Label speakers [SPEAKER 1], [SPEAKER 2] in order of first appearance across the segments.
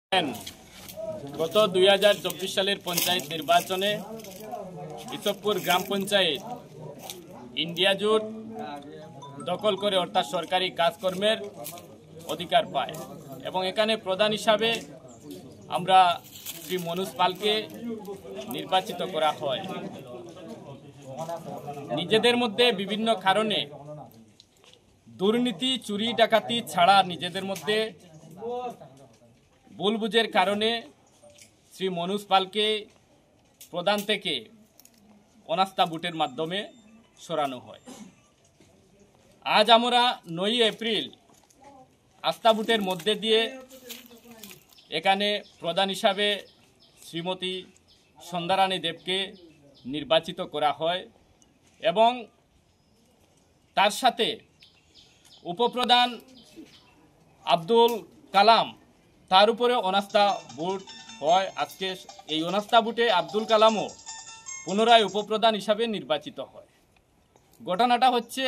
[SPEAKER 1] গত 2024 সালের পঞ্চায়েত নির্বাচনে ইসবপুর গ্রাম পঞ্চায়েত ইন্ডিয়া জোট দখল করে অর্থাৎ সরকারি কাজকর্মের অধিকার পায় এবং এখানে প্রধান হিসাবে আমরা শ্রী মনোজ পালকে নির্বাচিত করা হয়। নিজেদের মধ্যে বিভিন্ন কারণে দুর্নীতি চুরি ডাকাতি ছাড়া নিজেদের মধ্যে ভুল বুঝের কারণে শ্রী মনোজ পালকে প্রধান থেকে অনাস্থা ভোটের মাধ্যমে সরানো হয়। আজ আমরা 9 এপ্রিল আস্থা ভোটের মধ্যে দিয়ে এখানে প্রধান হিসাবে শ্রীমতী সন্ধ্যারানী দেবকে নির্বাচিত করা হয় এবং তার সাথে উপপ্রধান আব্দুল কালাম তার উপরে অনাস্থা ভোট হয়। আজকে এই অনাস্থা ভোটে আব্দুল কালামও পুনরায় উপপ্রধান হিসাবে নির্বাচিত হয়। ঘটনাটা হচ্ছে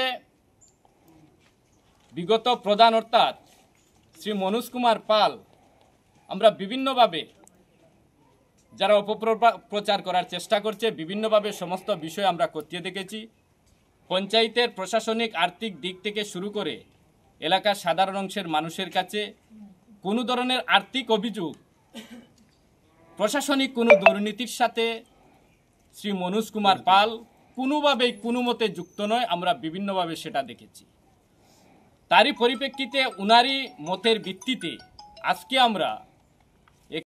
[SPEAKER 1] বিগত প্রধান অর্থাৎ শ্রী মনোজ কুমার পাল আমরা বিভিন্নভাবে যারা অপপ্রচার করার চেষ্টা করছে বিভিন্নভাবে সমস্ত বিষয় আমরা খতিয়ে দেখেছি। পঞ্চায়েতের প্রশাসনিক আর্থিক দিক থেকে শুরু করে এলাকার সাধারণ অংশের মানুষের কাছে কোনো ধরনের আর্থিক অভিযোগ প্রশাসনিক কোনো দুর্নীতির সাথে শ্রী মনোজ কুমার পাল কোনোভাবেই কোনো মতে যুক্ত নয়। আমরা বিভিন্নভাবে সেটা দেখেছি। তারই পরিপ্রেক্ষিতে উনারই মতের ভিত্তিতে আজকে আমরা